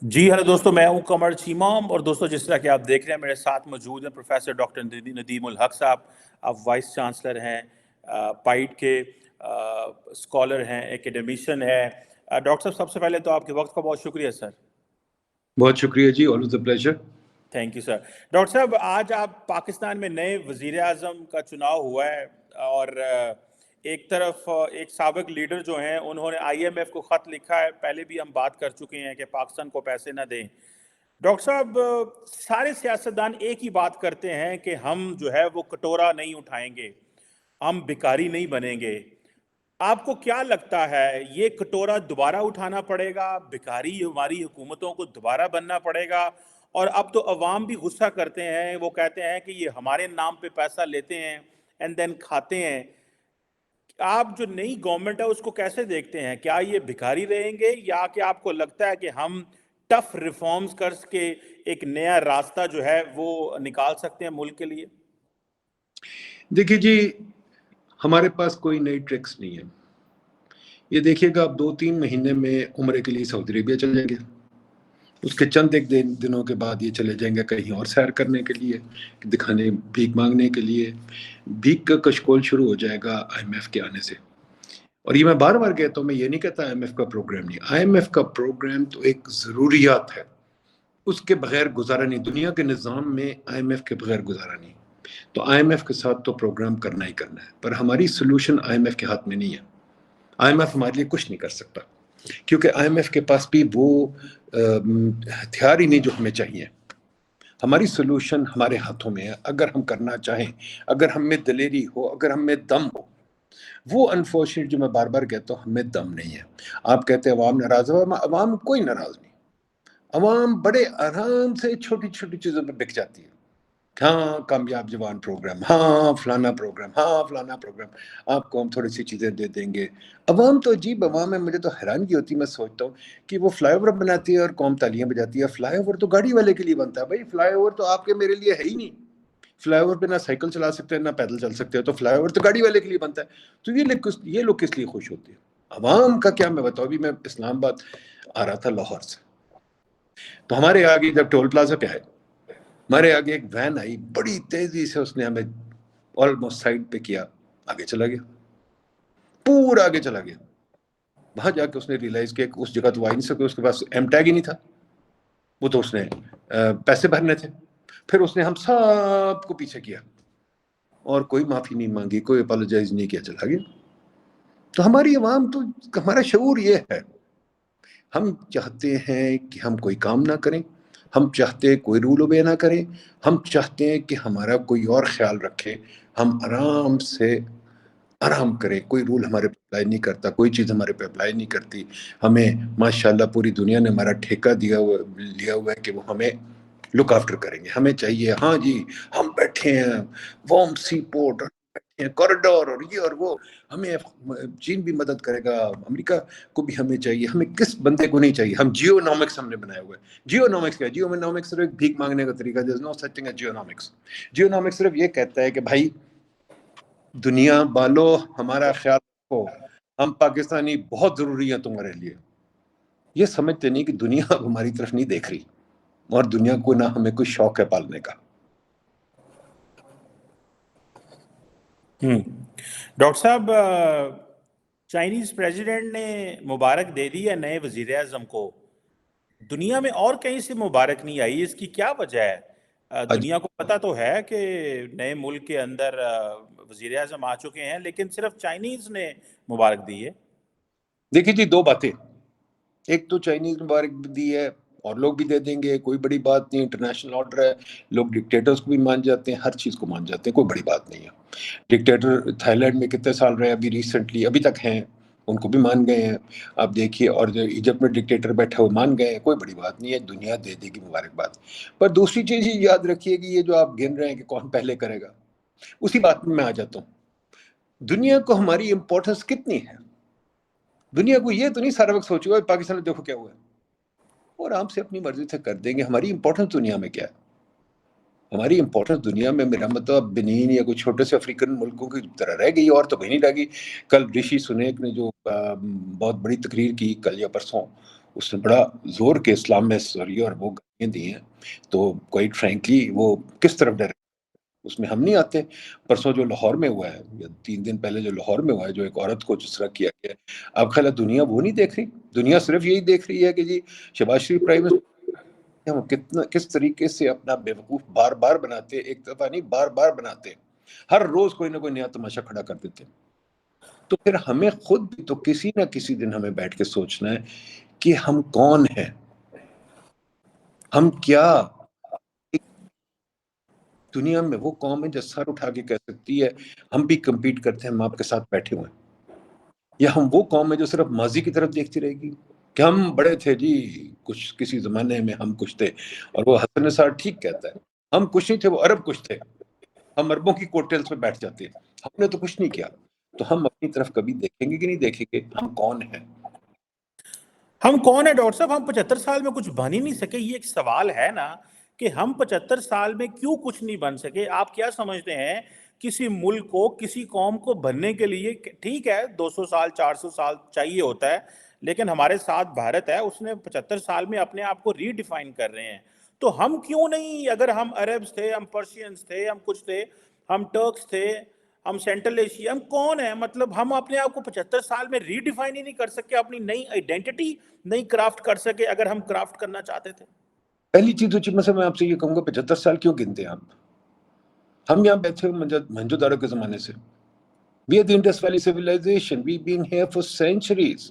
جی hello دوستوں، میں ہوں قمر چیمام، اور دوستوں جس طرح کہ آپ دیکھ رہے ہیں میرے ساتھ موجود ہیں پروفیسر ڈاکٹر ندیم الحق صاحب. آپ وائس چانسلر ہیں پائٹ کے، اسکالر ہیں، ایکیڈمیشین ہیں. ڈاکٹر صاحب سب سے پہلے تو آپ کے وقت کا بہت شکریہ سر. بہت شکریہ جی، always a pleasure. Thank you sir. Doctor صاحب آج آپ پاکستان میں نئے وزیر اعظم کا چناؤ ہوا ہے، اور ایک طرف ایک سابق لیڈر جو ہیں انہوں نے آئی ایم ایف کو خط لکھا ہے. پہلے بھی ہم بات کر چکے ہیں کہ پاکستان کو پیسے نہ دیں. ڈاکٹر صاحب سارے سیاستدان ایک ہی بات کرتے ہیں کہ ہم جو ہے وہ کٹورا نہیں اٹھائیں گے، ہم بھکاری نہیں بنیں گے. آپ کو کیا لگتا ہے یہ کٹورا دوبارہ اٹھانا پڑے گا، بھکاری ہماری حکومتوں کو دوبارہ بننا پڑے گا؟ اور اب تو عوام بھی غصہ کرتے ہیں، وہ کہتے ہیں کہ یہ ہمارے نام پہ پیسہ لیتے ہیں اینڈ دین کھاتے ہیں. آپ جو نئی گورنمنٹ ہے اس کو کیسے دیکھتے ہیں؟ کیا یہ بھکاری رہیں گے، یا کہ آپ کو لگتا ہے کہ ہم ٹف ریفارمز کر کے ایک نیا راستہ جو ہے وہ نکال سکتے ہیں ملک کے لیے؟ دیکھیے جی، ہمارے پاس کوئی نئی ٹرکس نہیں ہے. یہ دیکھیے گا آپ 2-3 مہینے میں عمرے کے لیے سعودی عربیہ چل جائیں گے، اس کے چند ایک دنوں کے بعد یہ چلے جائیں گے کہیں اور سیر کرنے کے لیے، دکھانے بھیک مانگنے کے لیے. بھیک کا کشکول شروع ہو جائے گا آئی ایم ایف کے آنے سے. اور یہ میں بار بار کہتا ہوں، میں یہ نہیں کہتا آئی ایم ایف کا پروگرام نہیں. آئی ایم ایف کا پروگرام تو ایک ضروریات ہے، اس کے بغیر گزارا نہیں. دنیا کے نظام میں آئی ایم ایف کے بغیر گزارا نہیں. تو آئی ایم ایف کے ساتھ تو پروگرام کرنا ہی کرنا ہے، پر ہماری سلوشن آئی ایم ایف کے ہاتھ میں نہیں ہے. آئی ایم ایف ہمارے لیے کچھ نہیں کر سکتا، کیونکہ آئی ایم ایف کے پاس بھی وہ ہتھیار ہی نہیں جو ہمیں چاہیے. ہماری سلوشن ہمارے ہاتھوں میں ہے. اگر ہم کرنا چاہیں، اگر ہم میں دلیری ہو، اگر ہم میں دم ہو. وہ انفارچونیٹ جو میں بار بار کہتا ہوں، ہمیں دم نہیں ہے. آپ کہتے ہیں عوام ناراض ہو، عوام کوئی ناراض نہیں. عوام بڑے آرام سے چھوٹی چھوٹی چیزوں پہ بک جاتی ہے. ہاں کامیاب جوان پروگرام، ہاں فلانا پروگرام، ہاں فلانا پروگرام، آپ کو ہم تھوڑی سی چیزیں دے دیں گے. عوام تو عجیب عوام ہے، مجھے تو حیرانگی ہوتی ہے. میں سوچتا ہوں کہ وہ فلائی اوور بناتی ہے اور قوم تالیاں بجاتی ہے. فلائی اوور تو گاڑی والے کے لیے بنتا ہے بھائی، فلائی اوور تو آپ کے میرے لیے ہے ہی نہیں. فلائی اوور پہ نہ سائیکل چلا سکتے ہیں نہ پیدل چل سکتے ہیں، تو فلائی اوور تو گاڑی والے کے لیے بنتا ہے. تو یہ لوگ کس لیے خوش ہوتے ہیں؟ عوام کا کیا میں بتاؤں. ابھی میں اسلام آباد آ رہا تھا لاہور سے، تو ہمارے آگے جب ٹول پلازا پہ آئے، ہمارے آگے ایک وین آئی، بڑی تیزی سے اس نے ہمیں آلموسٹ سائڈ پہ کیا، آگے چلا گیا، پورا آگے چلا گیا. وہاں جا کے اس نے ریلائز کیا کہ اس جگہ تو آ نہیں سکے، اس کے پاس ایم ٹیگ ہی نہیں تھا. وہ تو اس نے پیسے بھرنے تھے. پھر اس نے ہم سب کو پیچھے کیا اور کوئی معافی نہیں مانگی، کوئی اپالوجائز نہیں کیا، چلا گیا. تو ہماری عوام تو، ہمارا شعور یہ ہے، ہم چاہتے ہیں کہ ہم کوئی کام نہ کریں، ہم چاہتے ہیں کوئی رول اوبے نہ کریں، ہم چاہتے ہیں کہ ہمارا کوئی اور خیال رکھے، ہم آرام سے آرام کریں. کوئی رول ہمارے پہ اپلائی نہیں کرتا، کوئی چیز ہمارے پہ اپلائی نہیں کرتی. ہمیں ماشاءاللہ پوری دنیا نے ہمارا ٹھیکہ لیا ہوا ہے کہ وہ ہمیں لک آفٹر کریں گے. ہمیں چاہیے ہاں جی ہم بیٹھے ہیں وارم سی پورٹ، بیٹھے ہیں کوریڈور اور یہ اور وہ، ہمیں چین بھی مدد کرے گا، امریکہ کو بھی ہمیں چاہیے. ہمیں کس بندے کو نہیں چاہیے؟ ہم جیونامکس ہم نے بنایا ہوا ہے. جیونامکس کیا ہے؟ جیونامکس صرف بھیک مانگنے کا طریقہ. there is no such thing as جیونامکس. جیونامکس صرف یہ کہتا ہے کہ بھائی دنیا بالو ہمارا خیال رکھو، ہم پاکستانی بہت ضروری ہیں تمہارے لیے. یہ سمجھتے نہیں کہ دنیا اب ہماری طرف نہیں دیکھ رہی، اور دنیا کو نہ ہمیں کوئی شوق ہے پالنے کا. ڈاکٹر صاحب چائنیز پریزیڈنٹ نے مبارک دے دی ہے نئے وزیر اعظم کو، دنیا میں اور کہیں سے مبارک نہیں آئی، اس کی کیا وجہ ہے؟ دنیا کو پتہ تو ہے کہ نئے ملک کے اندر وزیر اعظم آ چکے ہیں، لیکن صرف چائنیز نے مبارک دی ہے. دیکھیے جی، دو باتیں. ایک تو چائنیز مبارک دی ہے اور لوگ بھی دے دیں گے، کوئی بڑی بات نہیں. انٹرنیشنل آرڈر ہے، لوگ ڈکٹیٹرز کو بھی مان جاتے ہیں، ہر چیز کو مان جاتے ہیں، کوئی بڑی بات نہیں ہے. ڈکٹیٹر تھائی لینڈ میں کتنے سال رہے، ابھی ریسنٹلی ابھی تک ہیں، ان کو بھی مان گئے ہیں. آپ دیکھیے، اور جو ایجپٹ میں ڈکٹیٹر بیٹھا وہ مان گئے ہیں. کوئی بڑی بات نہیں ہے، دنیا دے دے گی مبارکباد. پر دوسری چیز یہ یاد رکھیے کہ یہ جو آپ گن رہے ہیں کہ کون پہلے کرے گا، اسی بات میں آ جاتا ہوں. دنیا کو ہماری امپورٹنس کتنی ہے؟ دنیا کو یہ تو نہیں سارا وقت سوچے گا پاکستان میں دیکھو کیا ہوا ہے، اور آرام سے اپنی مرضی سے کر دیں گے. ہماری امپورٹنس دنیا میں کیا ہے؟ ہماری امپورٹنس دنیا میں میرا مطلب بنین یا کوئی چھوٹے سے افریقن ملکوں کی طرح رہ گئی، اور تو کہیں نہیں رہ گئی. کل رشی سنیک نے جو بہت بڑی تقریر کی کل یا پرسوں، اس نے بڑا زور کے اسلام میں سوری اور وہ گالیاں دی ہیں، تو کوائٹ فرینکلی وہ کس طرف ڈرے، اس میں ہم نہیں آتے۔ پرسوں جو لاہور میں ہوا ہے، یا 3 دن پہلے جو لاہور میں ہوا ہے، جو ایک عورت کو جس طرح کیا گیا ہے، اب خیال ہے دنیا وہ نہیں دیکھ رہی؟ دنیا صرف یہی دیکھ رہی ہے کہ جی شہباز شریف پرائم منسٹر ہم کتنا کس طریقے سے اپنا بیوقوف بار بار بناتے، ایک دفعہ نہیں بار بار بناتے، ہر روز کوئی نہ کوئی نیا تماشا کھڑا کر دیتے۔ تو پھر ہمیں خود بھی تو کسی نہ کسی دن ہمیں بیٹھ کے سوچنا ہے کہ ہم کون ہیں، ہم کیا دنیا میں وہ قوم ہے جو سر اٹھا کے کہہ سکتی ہے ہم بھی کمپیٹ کرتے ہیں، ہم آپ کے ساتھ بیٹھے ہوئے ہیں، یا ہم وہ قوم ہے جو صرف ماضی کی طرف دیکھتی رہے گی کہ ہم بڑے تھے جی، کچھ کسی زمانے میں ہم کچھ تھے، اور وہ حسن نثار ٹھیک کہتا ہے، ہم کچھ نہیں تھے، وہ عرب کچھ تھے، ہم عربوں کی کوٹیلز پہ بیٹھ جاتے ہیں، ہم نے تو کچھ نہیں کیا۔ تو ہم اپنی طرف کبھی دیکھیں گے کہ نہیں دیکھیں گے ہم کون ہیں؟ ہم کون ہیں ڈاکٹر صاحب؟ ہم 75 سال میں کچھ بن ہی نہیں سکے، یہ ایک سوال ہے نا کہ ہم 75 سال میں کیوں کچھ نہیں بن سکے؟ آپ کیا سمجھتے ہیں کسی ملک کو، کسی قوم کو بننے کے لیے ٹھیک ہے 200 سال 400 سال چاہیے ہوتا ہے، لیکن ہمارے ساتھ بھارت ہے، اس نے 75 سال میں اپنے آپ کو ری ڈیفائن کر رہے ہیں، تو ہم کیوں نہیں؟ اگر ہم عربز تھے، ہم پرشینز تھے، ہم کچھ تھے، ہم ٹرکس تھے، ہم سینٹرل ایشیا، ہم کون ہیں؟ مطلب ہم اپنے آپ کو 75 سال میں ری ڈیفائن ہی نہیں کر سکے، اپنی نئی آئیڈینٹی نہیں کرافٹ کر سکے اگر ہم کرافٹ کرنا چاہتے تھے؟ پہلی چیز تو مثلا میں آپ سے یہ کہوں گا 75 سال کیوں گنتے ہیں آپ؟ ہم یہاں بیٹھے موہنجو داڑو کے زمانے سے، We are the Indus Valley civilization. We've been here for centuries.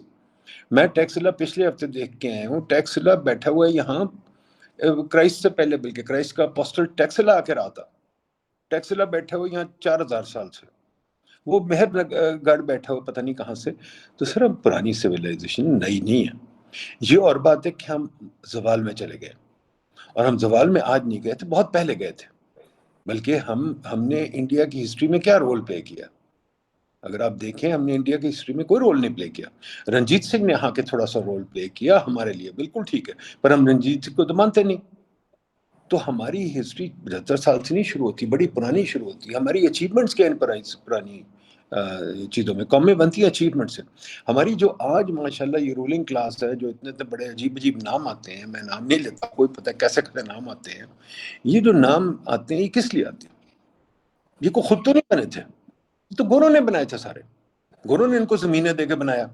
میں ٹیکسلا پچھلے ہفتے دیکھ کے آیا ہوں، ٹیکسلا بیٹھا ہوا ہے یہاں کرائسٹ سے پہلے، بلکہ کرائسٹ کا اپوسٹل ٹیکسلا آ کے رہا تھا، ٹیکسلا بیٹھا ہوا یہاں 4000 سال سے، وہ مہر گڑھ بیٹھا ہوا پتہ نہیں کہاں سے۔ تو سر ہم پرانی سویلائزیشن نئی نہیں ہے۔ یہ اور بات ہے کہ ہم زوال میں چلے گئے، اور ہم زوال میں آج نہیں گئے تھے، بہت پہلے گئے تھے، بلکہ ہم نے انڈیا کی ہسٹری میں کیا رول پلے کیا؟ اگر آپ دیکھیں ہم نے انڈیا کی ہسٹری میں کوئی رول نہیں پلے کیا۔ رنجیت سنگھ نے یہاں کے تھوڑا سا رول پلے کیا ہمارے لیے، بالکل ٹھیک ہے، پر ہم رنجیت سنگھ کو تو مانتے نہیں۔ تو ہماری ہسٹری 75 سال سے نہیں شروع ہوتی، بڑی پرانی شروع ہوتی ہے۔ ہماری اچیومنٹس کیا ان پرانی چیزوں میں؟ قومیں بنتی ہیں اچیومنٹ سے۔ ہماری جو آج ماشاءاللہ یہ رولنگ کلاس ہے، جو اتنے بڑے عجیب عجیب نام آتے ہیں، میں نام نہیں لیتا، کوئی پتہ کیسے کیسے نام آتے ہیں، یہ جو نام آتے ہیں یہ کس لیے آتے ہیں؟ یہ کو خود تو نہیں بنے تھے، تو گوروں نے بنائے تھے، سارے گوروں نے ان کو زمینیں دے کے بنایا،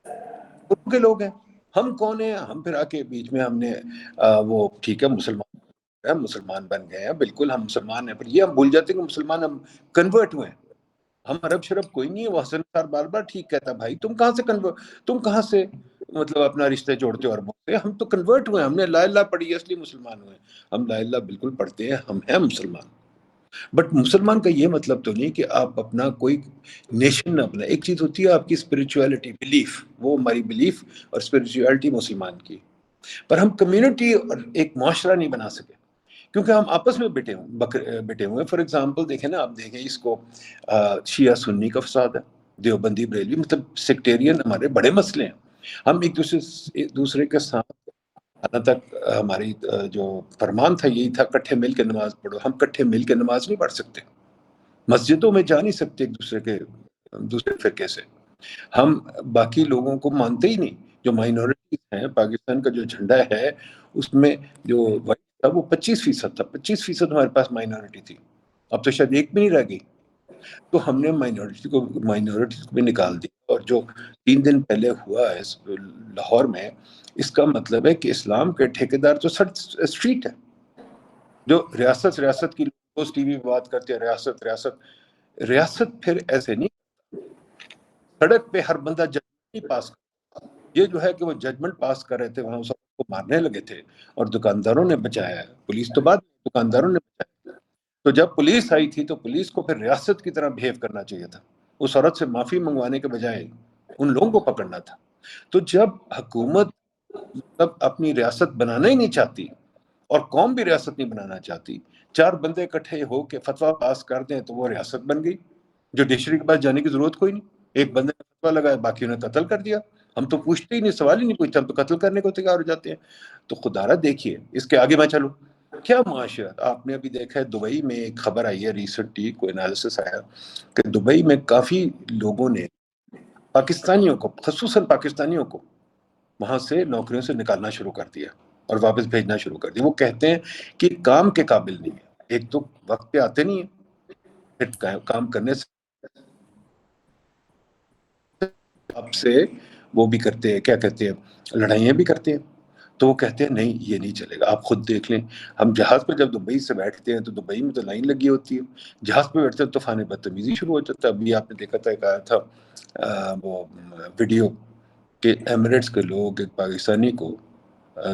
گوروں کے لوگ ہیں۔ ہم کون ہیں؟ ہم پھر آ کے بیچ میں ہم نے وہ ٹھیک ہے مسلمان بن گئے ہیں، بالکل ہم مسلمان ہیں، پر یہ ہم بھول جاتے ہیں کہ مسلمان ہم کنورٹ ہوئے ہیں، ہم عرب شرب کوئی نہیں ہے۔ وہ حسن صاحب بار بار ٹھیک کہتا بھائی تم کہاں سے مطلب اپنا رشتے جوڑتے ہو عربوں سے؟ ہم تو کنورٹ ہوئے ہیں، ہم نے لا الہ پڑھی ہے اس لیے مسلمان ہوئے ہیں۔ ہم لا الہ بالکل پڑھتے ہیں، ہم ہیں مسلمان، بٹ مسلمان کا یہ مطلب تو نہیں کہ آپ اپنا کوئی نیشن نہ بنائیں۔ ایک چیز ہوتی ہے آپ کی اسپرچویلٹی، بلیف، وہ ہماری بلیف اور اسپرچویلٹی مسلمان کی، پر ہم کمیونٹی اور ایک معاشرہ نہیں بنا سکے کیونکہ ہم آپس میں بٹے ہوئے ہیں۔ فار ایگزامپل دیکھیں نا، آپ دیکھیں اس کو شیعہ سنی کا فساد ہے، دیوبندی بریلوی، مطلب سیکٹیرین ہمارے بڑے مسئلے ہیں۔ ہم ایک دوسرے کے ساتھ حالانہ تک ہماری جو فرمان تھا یہی تھا کٹھے مل کے نماز پڑھو، ہم کٹھے مل کے نماز نہیں پڑھ سکتے، مسجدوں میں جا نہیں سکتے ایک دوسرے فرقے سے، ہم باقی لوگوں کو مانتے ہی نہیں۔ جو مائنورٹیز ہیں، پاکستان کا جو جھنڈا ہے اس میں جو وائٹ تھا وہ 25% تھا، 25% ہمارے پاس مائنورٹی تھی، اب تو شاید ایک بھی نہیں رہ گئی۔ تو ہم نے مائنورٹیز کو بھی نکال دیا، اور جو 3 دن پہلے ہوا ہے لاہور میں، اس کا مطلب ہے کہ اسلام کے ٹھیکیدار تو اسٹریٹ ہے، جو ریاست کی لوگ ٹی وی پہ بات کرتے ہیں ریاست پھر ایسے نہیں، سڑک پہ ہر بندہ ججمنٹ نہیں پاس کرتا۔ یہ جو ہے کہ وہ ججمنٹ پاس کر رہے تھے، وہاں اس کو مارنے لگے تھے، اور دکانداروں نے بچایا ہے، پولیس تو بعد دکانداروں نے بچایا۔ تو جب پولیس آئی تھی تو پولیس کو پھر ریاست کی طرح بہیو کرنا چاہیے تھا، اس عورت سے معافی منگوانے کے بجائے ان لوگوں کو پکڑنا تھا۔ تو جب حکومت مطلب اپنی ریاست بنانا ہی نہیں چاہتی اور قوم بھی ریاست نہیں بنانا چاہتی، 4 بندے اکٹھے ہو کے فتویٰ پاس کر دیں تو وہ ریاست بن گئی، جوڈیشری کے پاس جانے کی ضرورت کوئی نہیں، ایک بندے نے فتویٰ لگایا باقیوں نے قتل کر دیا، ہم تو پوچھتے ہی نہیں، سوال ہی نہیں پوچھتے، ہم تو قتل کرنے کو تیار ہو جاتے ہیں۔ تو خدا را دیکھیے اس کے آگے میں چلوں، کیا معاشرت آپ نے ابھی دیکھا ہے؟ دبئی میں ایک خبر آئی ہے ریسنٹلی، کوئی انالیسس آیا کہ دبئی میں کافی لوگوں نے پاکستانیوں کو، خصوصاً پاکستانیوں کو وہاں سے نوکریوں سے نکالنا شروع کر دیا اور واپس بھیجنا شروع کر دیا. وہ کہتے ہیں کہ کام کے قابل نہیں ہے. ایک تو وقت پہ آتے نہیں ہیں, پھر کام کرنے سے آپ سے وہ بھی کرتے ہیں, کیا کہتے ہیں, لڑائیاں بھی کرتے ہیں. تو وہ کہتے ہیں نہیں یہ نہیں چلے گا. آپ خود دیکھ لیں, ہم جہاز پہ جب دبئی سے بیٹھتے ہیں تو دبئی میں تو لائن لگی ہوتی ہے, جہاز پہ بیٹھتے ہیں تو طوفان بدتمیزی شروع ہو جاتا ہے. ابھی آپ نے دیکھا تھا, ایک آیا تھا وہ ویڈیو کہ ایمریٹس کے لوگ ایک پاکستانی کو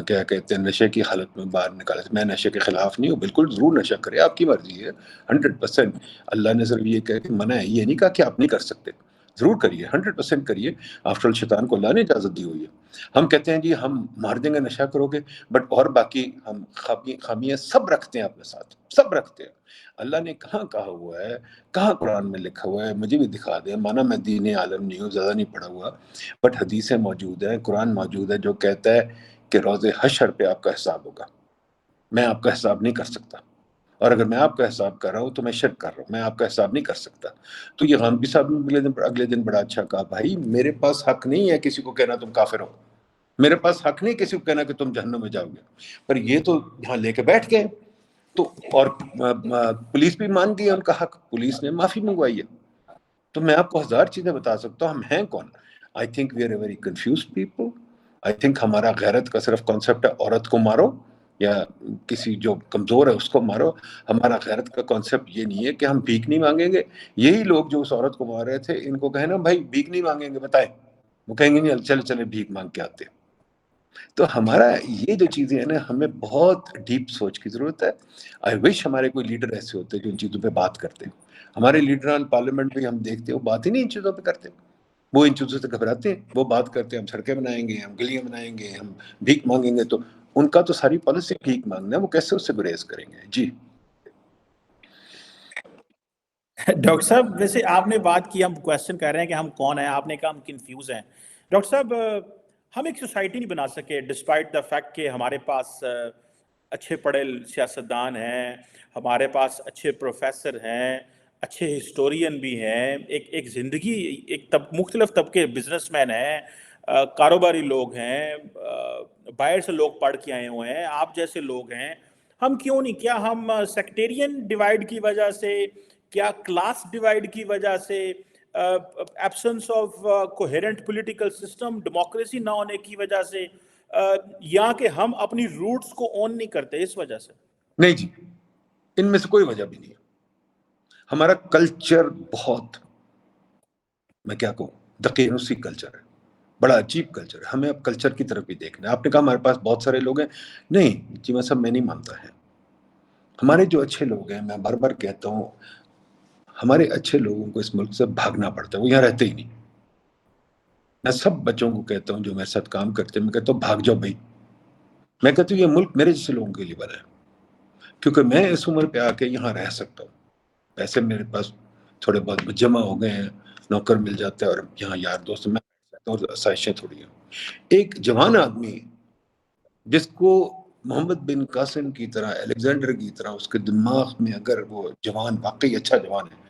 کیا کہتے ہیں نشے کی حالت میں باہر نکالے. میں نشے کے خلاف نہیں ہوں, بالکل ضرور نشہ کرے, آپ کی مرضی ہے 100%. اللہ نے صرف یہ کہا کہ منع ہے, یہ نہیں کہا کہ آپ نہیں کر سکتے, ضرور کریے, 100% کریے. آفٹر آل شیطان کو اللہ نے اجازت دی ہوئی ہے. ہم کہتے ہیں جی ہم مار دیں گے نشہ کرو گے, بٹ اور باقی ہم خامیاں سب رکھتے ہیں اپنے ساتھ, سب رکھتے ہیں. اللہ نے کہاں کہا ہوا ہے, کہاں قرآن میں لکھا ہوا ہے, مجھے بھی دکھا دیں. مانا میں دین عالم نہیں ہوں, زیادہ نہیں پڑھا ہوا, بٹ حدیثیں موجود ہیں, قرآن موجود ہے جو کہتا ہے کہ روز حشر پہ آپ کا حساب ہوگا. میں آپ کا حساب نہیں کر سکتا, اور اگر میں آپ کا حساب کر رہا ہوں تو میں شرک کر رہا ہوں, میں آپ کا حساب نہیں کر سکتا. تو یہ غامدی صاحب نے اگلے دن بڑا اچھا کہا, بھائی میرے پاس حق نہیں ہے کسی کو کہنا تم کافر ہو, میرے پاس حق نہیں کسی کو کہنا کہ تم جہنم میں جاؤ گے, پر یہ تو یہاں لے کے بیٹھ گئے. تو اور پولیس بھی مان گئی ان کا حق, پولیس نے معافی منگوائی ہے. تو میں آپ کو ہزار چیزیں بتا سکتا ہوں, ہم ہیں کون. I think we are a very confused people. I think ہمارا غیرت کا صرف کانسیپٹ ہے عورت کو مارو یا کسی جو کمزور ہے اس کو مارو. ہمارا غیرت کا کانسیپٹ یہ نہیں ہے کہ ہم بھیک نہیں مانگیں گے. یہی لوگ جو اس عورت کو مار رہے تھے, ان کو کہنا بھائی بھیک نہیں مانگیں گے, بتائیں, وہ کہیں گے نہیں چلے چلے بھیک مانگ کے آتے. تو ہمارا یہ جو چیزیں ہیں نا, ہمیں بہت ڈیپ سوچ کی ضرورت ہے. آئی وش ہمارے کوئی لیڈر ایسے ہوتے جو ان چیزوں پہ بات کرتے. ہمارے لیڈران پارلیمنٹ میں ہم دیکھتے ہیں وہ بات ہی نہیں ان چیزوں پہ کرتے, وہ ان چیزوں سے گھبراتے ہیں. وہ بات کرتے ہیں ہم سڑکیں بنائیں گے, ہم گلیاں بنائیں گے, ہم بھیک مانگیں گے. تو ان کا تو ساری پالیسی بھیک مانگنا ہے, وہ کیسے اس سے گریز کریں گے. جی ڈاکٹر صاحب ویسے آپ نے بات کی, ہم کویشچن کر رہے ہیں کہ ہم کون ہیں, آپ نے کہا ہم کنفیوز ہیں. ڈاکٹر صاحب ہم ایک سوسائٹی نہیں بنا سکے ڈسپائٹ دا فیکٹ کہ ہمارے پاس اچھے پڑھے سیاستدان ہیں, ہمارے پاس اچھے پروفیسر ہیں, اچھے ہسٹورین بھی ہیں, ایک زندگی ایک مختلف طبقے بزنس مین ہیں, کاروباری لوگ ہیں, باہر سے لوگ پڑھ کے آئے ہوئے ہیں, آپ جیسے لوگ ہیں. ہم کیوں نہیں, کیا ہم سیکٹیرین ڈیوائڈ کی وجہ سے, کیا کلاس ڈیوائڈ کی وجہ سے, absence of coherent political system, democracy نہ ہونے کی وجہ سے, یا کہ ہم اپنی روٹس کو اون نہیں کرتے اس وجہ سے؟ نہیں جی, ان میں سے کوئی وجہ بھی نہیں ہے. ہمارا کلچر بہت, میں کیا کہوں, دقیانوسی کلچر ہے, بڑا عجیب کلچر ہے. ہمیں اب کلچر کی طرف بھی دیکھنا ہے. آپ نے کہا ہمارے پاس بہت سارے لوگ ہیں, نہیں جی میں سب میں نہیں مانتا ہے. ہمارے جو اچھے لوگ ہیں, میں بار بار کہتا ہوں, ہمارے اچھے لوگوں کو اس ملک سے بھاگنا پڑتا ہے, وہ یہاں رہتے ہی نہیں. میں سب بچوں کو کہتا ہوں جو میرے ساتھ کام کرتے ہیں, میں کہتا ہوں بھاگ جاؤ بھائی. میں کہتا ہوں یہ ملک میرے جیسے لوگوں کے لیے بنا ہے, کیونکہ میں اس عمر پہ آ کے یہاں رہ سکتا ہوں. پیسے میرے پاس تھوڑے بہت جمع ہو گئے ہیں, نوکر مل جاتا ہے, اور یہاں یار دوست میں سکتا ہوں, آسائشیں تھوڑی ہیں. ایک جوان آدمی جس کو محمد بن قاسم کی طرح, الیگزینڈر کی طرح, اس کے دماغ میں اگر وہ جوان واقعی اچھا جوان ہے,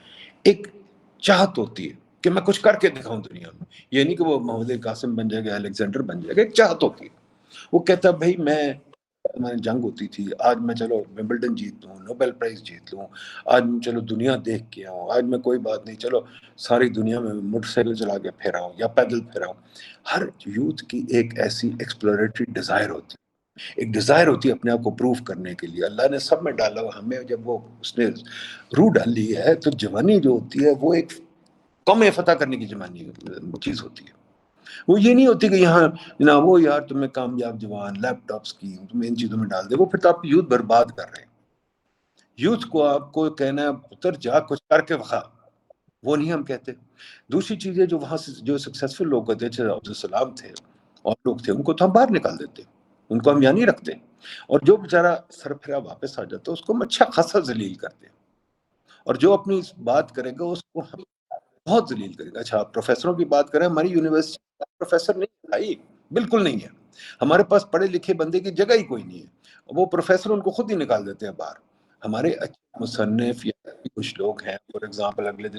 ایک چاہت ہوتی ہے کہ میں کچھ کر کے دکھاؤں دنیا میں. یہ نہیں کہ وہ محمد بن قاسم بن جائے گا, الیگزینڈر بن جائے گا, ایک چاہت ہوتی ہے. وہ کہتا ہے بھائی میں جنگ ہوتی تھی, آج میں چلو ومبلڈن جیت لوں, نوبل پرائز جیت لوں, آج میں چلو دنیا دیکھ کے آؤں, آج میں کوئی بات نہیں, چلو ساری دنیا میں موٹر سائیکل چلا کے پھیراؤں یا پیدل پھیراؤں. ہر یوتھ کی ایک ایسی ایکسپلوریٹری ڈیزائر ہوتی ہے, ایک ڈیزائر ہوتی ہے اپنے آپ کو پروف کرنے کے لیے. اللہ نے سب میں ڈالا ہوا, ہمیں جب وہ اس نے روح ڈالی ہے, تو جوانی جو ہوتی ہے وہ ایک قوم فتح کرنے کی جوانی چیز ہوتی ہے. وہ یہ نہیں ہوتی کہ یہاں جناب وہ یار تمہیں کامیاب جوان لیپ ٹاپس کی تمہیں ان چیزوں میں ڈال دے, وہ پھر تو آپ یوتھ برباد کر رہے ہیں. یوتھ کو آپ کو کہنا ہے پتر جا کچھ کر کے وخا, وہ نہیں ہم کہتے. دوسری چیزیں جو وہاں سے جو سکسیسفل لوگ ہوتے تھے, عبدالسلام تھے اور لوگ تھے, ان کو تو ہم باہر نکال دیتے, ان کو ہم یہاں نہیں رکھتے. اور جو بیچارہ سر پھرا واپس آ جاتا ہے اس کو ہم اچھا خاصا ذلیل کرتے ہیں, اور جو اپنی بات کرے گا اس کو ہم بہت ذلیل کرے گا. اچھا پروفیسروں کی بات کریں, ہماری یونیورسٹی پروفیسر نہیں ہے بھائی, بالکل نہیں ہے. ہمارے پاس پڑھے لکھے بندے کی جگہ ہی کوئی نہیں ہے, وہ پروفیسر ان کو خود ہی نکال دیتے ہیں باہر. ہمارے اچھے مصنف یا کچھ لوگ ہیں, فار ایگزامپل اگلے دن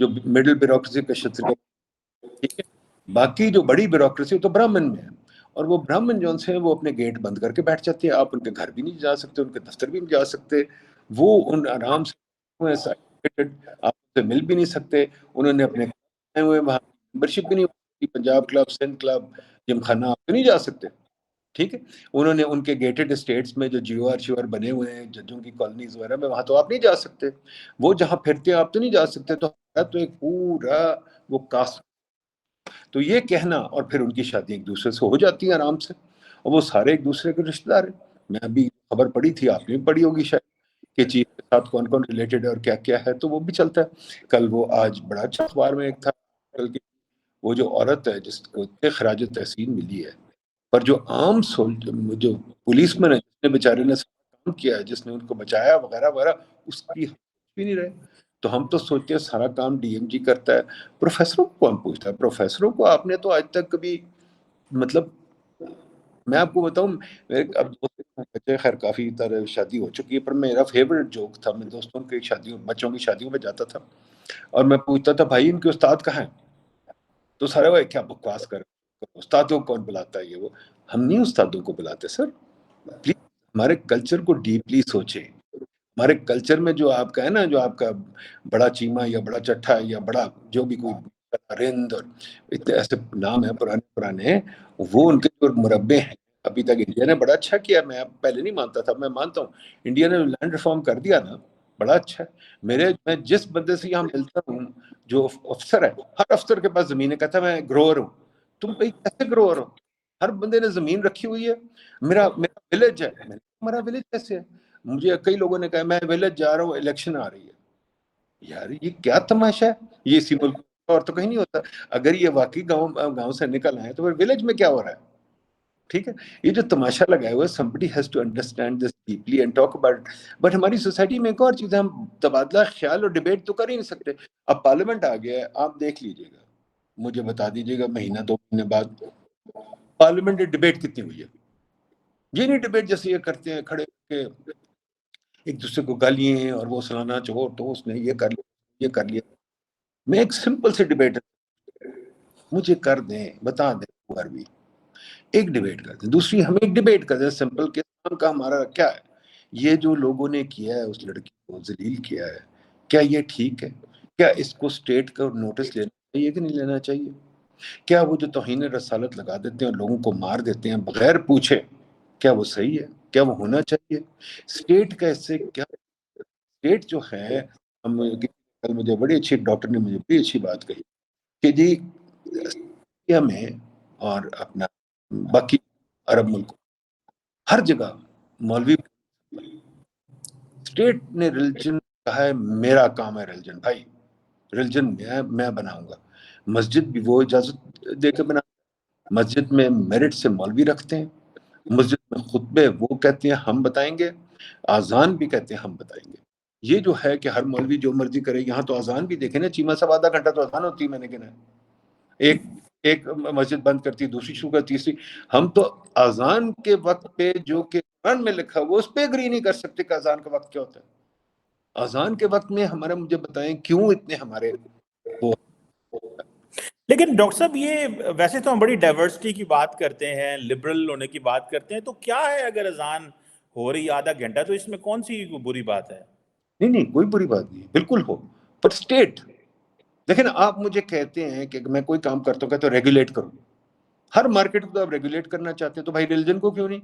جو مڈل بیوروکریسی کا شطر کا، ٹھیک ہے. باقی جو بڑی بیوروکریسی تو برہمن میں ہے، اور وہ برہمن جو ہیں وہ اپنے گیٹ بند کر کے بیٹھ جاتے ہیں. آپ ان کے گھر بھی نہیں جا سکتے، ان کے دفتر بھی نہیں جا سکتے. وہ ان آرام سے آپ سے مل بھی نہیں سکتے. انہوں نے اپنے ہوئے وہاں ممبرشپ بھی نہیں ہوتی. پنجاب کلب، سندھ کلب، جم خانہ آپ نہیں جا سکتے. ٹھیک ہے. انہوں نے ان کے گیٹڈ اسٹیٹس میں جو جیو آر شیو آر بنے ہوئے ہیں ججوں کی کالونیز وغیرہ میں، وہاں تو آپ نہیں جا سکتے. وہ جہاں پھرتے ہیں آپ تو نہیں جا سکتے. تو ایک پورا وہ کاسٹ. تو یہ کہنا، اور پھر ان کی شادی ایک دوسرے سے ہو جاتی ہے آرام سے، اور وہ سارے ایک دوسرے کے رشتے دار ہیں. میں ابھی خبر پڑھی تھی، آپ نے بھی پڑھی ہوگی شاید، کہ چیف کے ساتھ کون کون ریلیٹڈ ہے اور کیا کیا ہے. تو وہ بھی چلتا ہے. کل وہ آج بڑا اچھا اخبار میں ایک تھا، کل کی وہ جو عورت ہے جس کو خراج تحسین ملی ہے، پر جو عام جو پولیس مین ہے جس نے بیچارے نے کام کیا ہے، جس نے ان کو بچایا وغیرہ وغیرہ، اس کی بھی نہیں رہے. تو ہم تو سوچتے ہیں سارا کام ڈی ایم جی کرتا ہے. پروفیسروں کو کون پوچھتا ہے؟ پروفیسروں کو آپ نے تو آج تک کبھی، مطلب میں آپ کو بتاؤں، اب بچے خیر کافی طرح شادی ہو چکی ہے، پر میرا فیوریٹ جوک تھا، میں دوستوں کی شادیوں، بچوں کی شادیوں میں جاتا تھا اور میں پوچھتا تھا بھائی ان کے استاد کہاں ہیں؟ تو سارے وہ کیا بکواس کر، استادوں کو کون بلاتا ہے؟ یہ وہ. ہم نہیں استادوں کو بلاتے سر. پلیز ہمارے کلچر کو ڈیپلی سوچیں. ہمارے کلچر میں جو آپ کا ہے نا، جو آپ کا بڑا چیما یا بڑا چٹھا یا بڑا جو بھی کوئی رند اور اتنے ایسے نام ہیں پرانے، وہ ان کے جو مربع ہیں. ابھی تک انڈیا نے بڑا اچھا کیا. میں پہلے نہیں مانتا تھا، میں مانتا ہوں انڈیا نے لینڈ ریفارم کر دیا نا، بڑا اچھا ہے. میں جس بندے سے یہاں ملتا ہوں جو افسر ہے، ہر افسر کے پاس زمین ہے، کہتا ہے میں گروور ہوں. تم بھائی کیسے گروور ہو؟ ہر بندے نے زمین رکھی ہوئی ہے. میرا ولیج ہے. ہمارا ولیج کیسے ہے؟ مجھے کئی لوگوں نے کہا میں ولیج جا رہا ہوں، الیکشن آ رہی ہے. یار یہ کیا تماشا ہے؟ یہ اسی ملک اور تو کہیں نہیں ہوتا. اگر یہ واقعی گاؤں سے نکل آئے تو پھر ولیج میں کیا ہو رہا ہے؟ ٹھیک ہے. یہ جو تماشا لگایا ہوا ہے، somebody has to understand this deeply and talk about it. But ہماری سوسائٹی میں ایک اور چیز ہے، ہم تبادلہ خیال اور ڈیبیٹ تو کر ہی نہیں سکتے. اب پارلیمنٹ آ گیا ہے، آپ دیکھ لیجئے گا، مجھے بتا دیجئے گا مہینہ 2 مہینے بعد پارلیمنٹ میں ڈیبیٹ کتنی ہوئی ہے. یہ نہیں ڈیبیٹ جیسے یہ کرتے ہیں کھڑے کے ایک دوسرے کو گالیاں اور وہ سلانا چور تو اس نے یہ کر لیا، یہ کر لیا. میں ایک سمپل سے ڈیبیٹ مجھے کر دیں، بتا دیں بھی ایک ڈیبیٹ کر دیں. دوسری ہم ایک ڈیبیٹ کر دیں سمپل کہ اسلام کا ہمارا کیا ہے. یہ جو لوگوں نے کیا ہے اس لڑکی کو ذلیل کیا ہے، کیا یہ ٹھیک ہے؟ کیا اس کو اسٹیٹ کا نوٹس لینا چاہیے کہ نہیں لینا چاہیے؟ کیا وہ جو توہین رسالت لگا دیتے ہیں اور لوگوں کو مار دیتے ہیں بغیر پوچھے، کیا وہ صحیح ہے؟ کیا وہ ہونا چاہیے؟ اسٹیٹ کا اس سے کیا؟ اسٹیٹ جو ہے، کل مجھے بڑی اچھی ڈاکٹر نے مجھے بڑی اچھی بات کہی کہ جی انڈیا میں اور اپنا باقی عرب ملک ہر جگہ مولوی اسٹیٹ نے ریلیجن کہا ہے میرا کام ہے ریلیجن. بھائی ریلیجن میں بناؤں گا. مسجد بھی وہ اجازت دے کے بنا. مسجد میں میرٹ سے مولوی رکھتے ہیں. مسجد میں خطبے وہ کہتے ہیں ہم بتائیں گے، آذان بھی کہتے ہیں ہم بتائیں گے. یہ جو ہے کہ ہر مولوی جو مرضی کرے. یہاں تو آذان بھی دیکھیں نا، چیما صاحب آدھا گھنٹہ تو آذان ہوتی ہے، میں نے کہنا ہے ایک مسجد بند کرتی، دوسری شروع کرتی، تیسری. ہم تو اذان کے وقت پہ جو کہ قرآن میں لکھا وہ اس پہ اگری نہیں کر سکتے کہ اذان کا وقت کیا ہوتا ہے. اذان کے وقت میں ہمارا، مجھے بتائیں کیوں اتنے ہمارے وہ. لیکن ڈاکٹر صاحب یہ ویسے تو ہم بڑی ڈائیورسٹی کی بات کرتے ہیں، لبرل ہونے کی بات کرتے ہیں، تو کیا ہے اگر اذان ہو رہی آدھا گھنٹہ تو اس میں کون سی بری بات ہے؟ نہیں کوئی بری بات نہیں، بالکل ہو. پر اسٹیٹ لیکن آپ مجھے کہتے ہیں کہ میں کوئی کام کرتا ہوں کہتے ہو ریگولیٹ کرو. ہر مارکیٹ کو تو آپ ریگولیٹ کرنا چاہتے ہیں، تو بھائی ریلیجن کو کیوں نہیں؟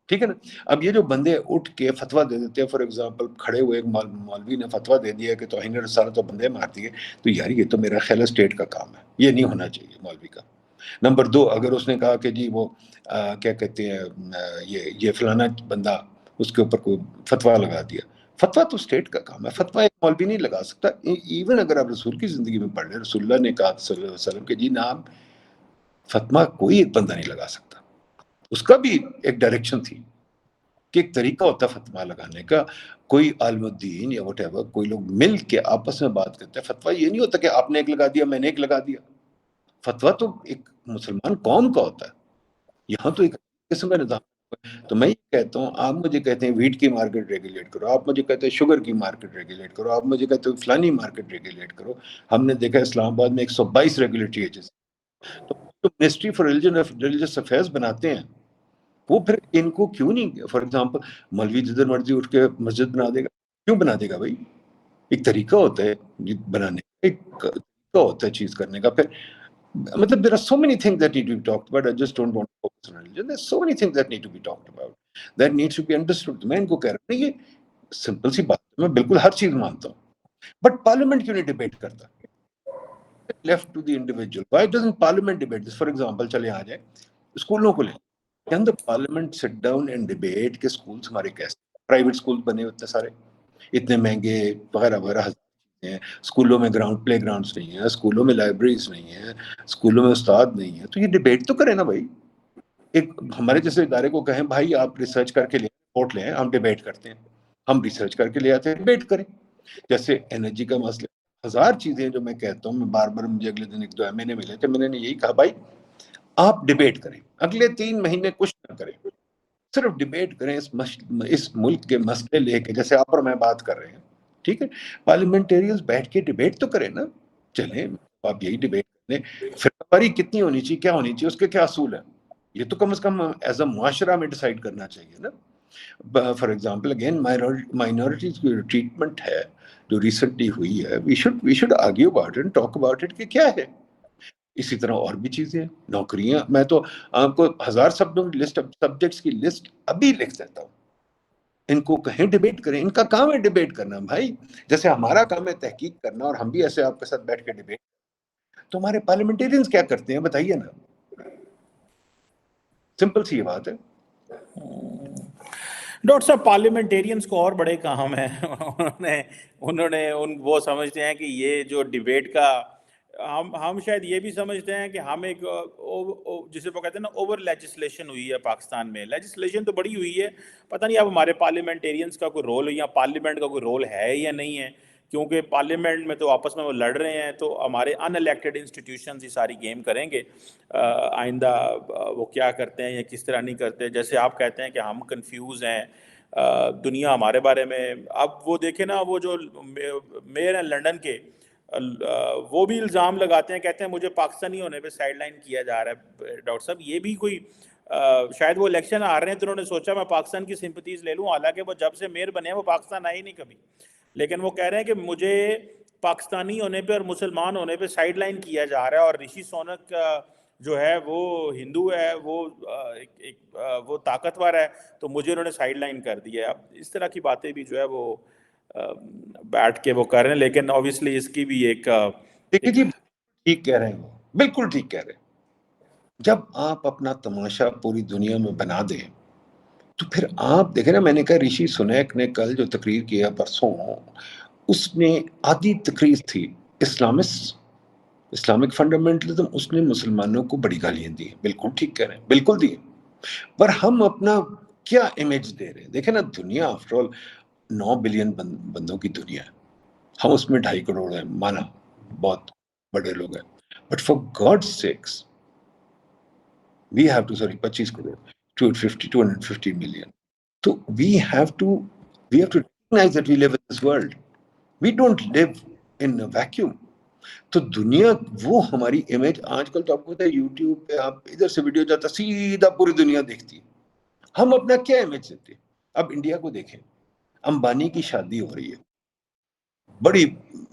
ٹھیک ہے نا. اب یہ جو بندے اٹھ کے فتویٰ دے دیتے ہیں، فار ایگزامپل کھڑے ہوئے ایک مولوی نے فتویٰ دے دیا کہ توہین رسالت تو بندے مار دیے، تو یار یہ تو میرا خیال ہے اسٹیٹ کا کام ہے، یہ نہیں ہونا چاہیے مولوی کا. نمبر 2، اگر اس نے کہا کہ جی وہ کیا کہتے ہیں یہ فلانا بندہ اس کے اوپر کوئی فتویٰ لگا دیا، فتویٰ تو اسٹیٹ کا کام ہے. فتویٰ ایک مولوی نہیں لگا سکتا. ایون اگر آپ رسول کی زندگی میں پڑھ لیں، رسول اللہ نے کہا صلی اللہ علیہ وسلم کہ جی نام فتویٰ کوئی ایک بندہ نہیں لگا سکتا. اس کا بھی ایک ڈائریکشن تھی کہ ایک طریقہ ہوتا ہے فتویٰ لگانے کا. کوئی عالم الدین یا وٹ ایور کوئی لوگ مل کے آپس میں بات کرتے ہیں. فتویٰ یہ نہیں ہوتا کہ آپ نے ایک لگا دیا میں نے ایک لگا دیا. فتویٰ تو ایک مسلمان قوم کا ہوتا ہے. یہاں تو ایک قسم کا نظام تو میں یہ کہتا ہوں آپ مجھے کہتے ہیں ویٹ کی مارکیٹ ریگولیٹ کرو، آپ مجھے کہتے ہیں شوگر کی مارکیٹ ریگولیٹ کرو، آپ مجھے کہتے ہیں فلانی مارکیٹ ریگولیٹ کرو. ہم نے دیکھا اسلام آباد میں 122 ریگولیٹری ایجنسی. تو منسٹری فار ریلیجس افیئرس بناتے ہیں وہ پھر ان کو کیوں نہیں، فار ایگزامپل مولوی جدھر مرضی اٹھ کے مسجد بنا دے گا، کیوں بنا دے گا بھائی؟ ایک طریقہ ہوتا ہے بنانے کا، ایک طریقہ ہوتا ہے چیز کرنے کا. پھر مطلب there are so many things that need to be talked about. I just don't want to focus on religion. There's so many things that need to be talked about, that needs to be understood. میں ان کو کہہ رہا ہوں یہ simple سی بات ہے، میں بالکل ہر چیز مانتا ہوں، بٹ پارلیمنٹ کیوں نہیں ڈیبیٹ کرتا؟ left to the individual. Why doesn't parliament debate this? For example, چلے آ جائے اسکولوں کو لے، can the parliament sit down and debate کہ schools ہمارے کیسے، پرائیویٹ schools بنے اتنے سارے اتنے مہنگے وغیرہ وغیرہ ہیں، اسکولوں میں پلے گراؤنڈس نہیں ہیں، اسکولوں میں لائبریریز نہیں ہیں، اسکولوں میں استاد نہیں ہیں، تو یہ ڈیبیٹ تو کریں نا بھائی. ایک ہمارے جیسے ادارے کو کہیں بھائی آپ ریسرچ کر کے لے رپورٹ لیں، ہم ڈیبیٹ کرتے ہیں، ہم ریسرچ کر کے لے آتے ہیں، ڈیبیٹ کریں. جیسے انرجی کا مسئلہ، ہزار چیزیں جو میں کہتا ہوں، میں بار بار مجھے اگلے دن ایک دو ایم این اے ملے تھے، میں نے یہی کہا بھائی آپ ڈیبیٹ کریں، اگلے 3 مہینے کچھ نہ کریں، صرف ڈیبیٹ کریں اس ملک کے مسئلے لے کے، جیسے آپ اور میں بات کر رہے ہیں، ٹھیک ہے، پارلیمنٹیرینز بیٹھ کے ڈیبیٹ تو کریں نا. چلیں آپ یہی ڈیبیٹ کریں، فرقہ کتنی ہونی چاہیے، کیا ہونی چاہیے، اس کے کیا اصول ہیں، یہ تو کم از کم ایز اے معاشرہ میں ڈیسائیڈ کرنا چاہیے نا. فار ایگزامپل اگین مائنورٹیز کی ٹریٹمنٹ ہے جو ریسنٹلی ہوئی ہے، we should argue about it, talk about it کہ کیا ہے. اسی طرح اور بھی چیزیں، نوکریاں، میں تو آپ کو 1000 سبجیکٹس کی لسٹ ابھی لکھ دیتا ہوں، ان کو کہیں ڈیبیٹ کریں، ان کا کام ہے ڈیبیٹ کرنا بھائی، جیسے ہمارا کام ہے تحقیق کرنا، اور ہم بھی ایسے آپ کے ساتھ بیٹھ کے ڈیبیٹ. تو ہمارے پارلیمنٹیرینز کیا کرتے ہیں بتائیے نا، سمپل سی یہ بات ہے. ڈاکٹر صاحب پارلیمنٹیرینز کو اور بڑے کام ہیں، وہ سمجھتے ہیں کہ یہ جو ڈیبیٹ کا، ہم شاید یہ بھی سمجھتے ہیں کہ ہم ایک جسے وہ کہتے ہیں نا اوور لیجسلیشن ہوئی ہے پاکستان میں. لیجسلیشن تو بڑی ہوئی ہے، پتہ نہیں اب ہمارے پارلیمنٹیرینز کا کوئی رول یا پارلیمنٹ کا کوئی رول ہے یا نہیں ہے، کیونکہ پارلیمنٹ میں تو آپس میں وہ لڑ رہے ہیں، تو ہمارے ان الیکٹڈ انسٹیٹیوشنز یہ ساری گیم کریں گے آئندہ وہ کیا کرتے ہیں یا کس طرح نہیں کرتے. جیسے آپ کہتے ہیں کہ ہم کنفیوز ہیں، دنیا ہمارے بارے میں، اب وہ دیکھیں نا وہ جو میئر ہیں لنڈن کے، وہ بھی الزام لگاتے ہیں، کہتے ہیں مجھے پاکستانی ہونے پہ سائڈ لائن کیا جا رہا ہے. ڈاکٹر صاحب یہ بھی کوئی شاید وہ الیکشن آ رہے ہیں تو انہوں نے سوچا میں پاکستان کی سمپتیز لے لوں، حالانکہ وہ جب سے میئر بنے ہیں وہ پاکستان آئے ہی نہیں کبھی، لیکن وہ کہہ رہے ہیں کہ مجھے پاکستانی ہونے پہ اور مسلمان ہونے پہ سائڈ لائن کیا جا رہا ہے، اور رشی سونک جو ہے وہ ہندو ہے، وہ طاقتور ہے، تو مجھے انہوں نے سائڈ لائن کر دیا ہے. اب اس طرح کی باتیں بھی جو ہے وہ بیٹھ کے وہ کر رہے ہیں، لیکن اوبیسلی اس کی بھی ایک دیکھیے جی ٹھیک کہہ رہے ہیں، وہ بالکل ٹھیک کہہ رہے ہیں. جب آپ اپنا تماشا پوری دنیا میں بنا دیں تو پھر آپ دیکھیں نا، میں نے کہا رشی سنیک نے کل جو تقریر کیا پرسوں، اس میں آدھی تقریر تھی اسلامک فنڈامنٹلزم، اس نے مسلمانوں کو بڑی گالیاں دی. بالکل ٹھیک کہہ رہے ہیں، بالکل دی. پر ہم اپنا کیا امیج دے رہے ہیں؟ دیکھیں نا، دنیا آفٹر آل 9 بلین بندوں کی دنیا ہے، ہم اس میں 2.5 کروڑ ہیں، مانا بہت بڑے لوگ ہیں، but for God sakes we have to 25 crore 250 million. So we have to recognize that we live in this world. We don't live in a vacuum. تو دنیا وہ ہماری امیج آج کل تو آپ کو پتا ہے یوٹیوب پہ آپ ادھر سے ویڈیو جاتا سیدھا پوری دنیا دیکھتی ہے. ہم اپنا کیا امیج دیتے ہیں؟ اب انڈیا کو دیکھیں، امبانی کی شادی ہو رہی ہے، بڑی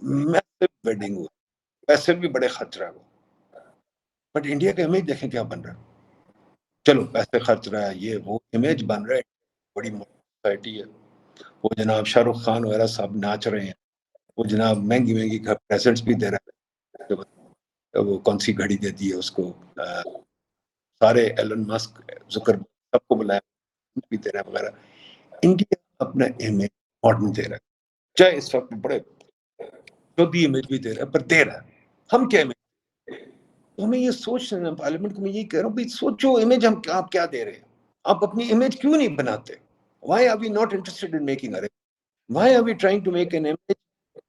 میسو ویڈنگ ہو رہی ہے، پیسے بھی بڑے خرچ رہا ہے وہ، بٹ انڈیا کا امیج دیکھیں کیا بن رہا ہے. چلو پیسے خرچ رہا ہے، یہ وہ امیج بن رہا ہے، بڑی سوسائٹی ہے. وہ جناب شاہ رخ خان وغیرہ سب ناچ رہے ہیں، وہ جناب مہنگی مہنگی پریزنٹس بھی دے رہا ہے، وہ کون سی گھڑی دے دی ہے اس کو، سارے ایلن مسک زکر سب کو بلایا بھی دے رہا ہے وغیرہ. انڈیا اپنا امیج ماڈرن دے رہا ہے، چاہے اس وقت بڑے چودی امیج بھی دے رہا ہے، پر دے رہا ہے. ہم کیا امیج؟ ہمیں یہ سوچ رہے ہیں، پارلیمنٹ کو میں یہی کہہ رہا ہوں بھائی سوچو امیج آپ کیا دے رہے ہیں؟ آپ اپنی امیج کیوں نہیں بناتے؟ Why are we not interested in making our image? Why are we trying to make an image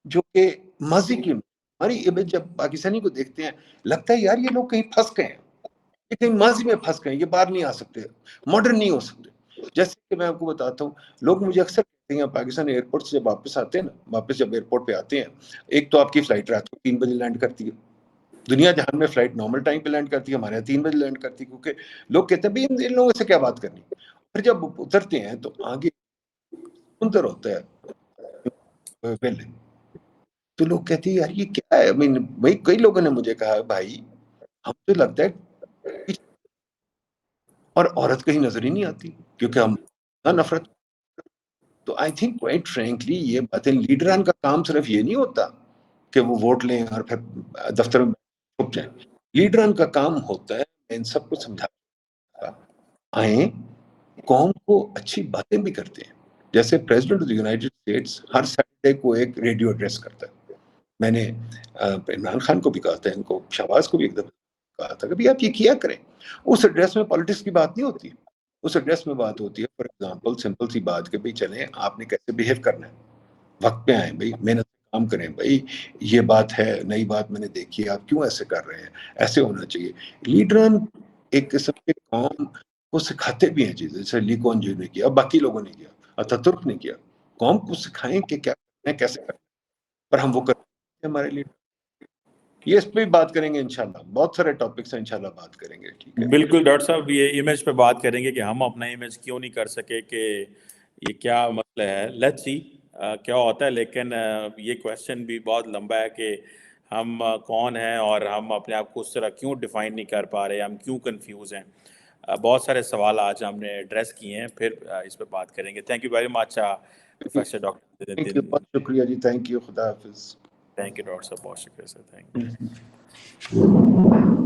جو کہ ماضی کی ہماری امیج جب پاکستانی کو دیکھتے ہیں لگتا ہے یار یہ لوگ کہیں پھنس گئے ہیں، یہ کہیں ماضی میں پھنس گئے ہیں، یہ باہر نہیں آ سکتے، ماڈرن نہیں ہو سکتے. جیسے کہ میں آپ کو بتاتا ہوں، لوگ مجھے اکثر کہتے ہیں پاکستان ایئرپورٹ سے جب واپس آتے ہیں نا، واپس جب ایئرپورٹ پہ آتے ہیں، ایک تو آپ کی فلائٹ رات کو 3 بجے لینڈ کرتی ہے، دنیا جہان میں فلائٹ نارمل ٹائم پہ لینڈ کرتی ہے، ہمارے یہاں 3 بجے لینڈ کرتی ہے، کیونکہ لوگ کہتے ہیں بھائی ان لوگوں سے کیا بات کرنی. پھر جب اترتے ہیں تو آگے سندر ہوتا ہے پہلے، تو لوگ کہتے ہیں یار یہ کیا ہے. بھائی کئی لوگوں نے مجھے کہا بھائی ہم تو لگتا ہے، اور عورت کہیں نظر ہی نہیں آتی کیونکہ ہم نفرت. تو آئی تھنک کوائٹ فرینکلی یہ باتیں، لیڈران کا کام صرف یہ نہیں ہوتا کہ وہ ووٹ لیں اور پھر دفتر میں چھپ جائیں. لیڈران کا کام ہوتا ہے ان سب کو سمجھا آئیں، قوم کو اچھی باتیں بھی کرتے ہیں. جیسے president of the United States Hare Saturday کو ایک ریڈیو ایڈریس کرتا ہے. میں نے عمران خان کو بھی کہا تھا، ان کو شہباز کو بھی ایک دفعہ کہا تھا کہ بھی آپ یہ کیا کریں. اس ایڈریس میں پالیٹکس کی بات نہیں ہوتی، اس ایڈریس میں بات ہوتی ہے فار ایگزامپل سمپل سی بات کہ بھئی چلیں آپ نے کیسے بیہیو کرنا ہے، وقت پہ آئیں بھئی، محنت سے کام کریں بھئی، یہ بات ہے نئی بات میں نے دیکھی ہے، آپ کیوں ایسے کر رہے ہیں، ایسے ہونا چاہیے. لیڈران ایک قسم کے قوم کو سکھاتے بھی ہیں چیزیں، جیسے لی کون جیو نے کیا، باقی لوگوں نے کیا، اتاترک نے کیا. قوم کو سکھائیں کہ کیا کرنا ہے، کیسے کرنا ہے، پر ہم وہ کرتے ہیں ہمارے لیے. یہ اس پہ بھی بات کریں گے انشاءاللہ، بہت سارے ٹاپکس ہیں انشاءاللہ بات کریں گے. ٹھیک ہے بالکل ڈاکٹر صاحب، یہ امیج پہ بات کریں گے کہ ہم اپنا امیج کیوں نہیں کر سکے، کہ یہ کیا مسئلہ ہے. لیٹس سی کیا ہوتا ہے. لیکن یہ کویسچن بھی بہت لمبا ہے کہ ہم کون ہیں اور ہم اپنے آپ کو اس طرح کیوں ڈیفائن نہیں کر پا رہے، ہم کیوں کنفیوز ہیں. بہت سارے سوال آج ہم نے ایڈریس کیے ہیں، پھر اس پہ بات کریں گے. Thank you very much professor doctor thank you, بہت شکریہ جی، تھینک یو، خدا حافظ. تھینک یو ڈاکٹر صاحب، بہت شکریہ سر، تھینک یو.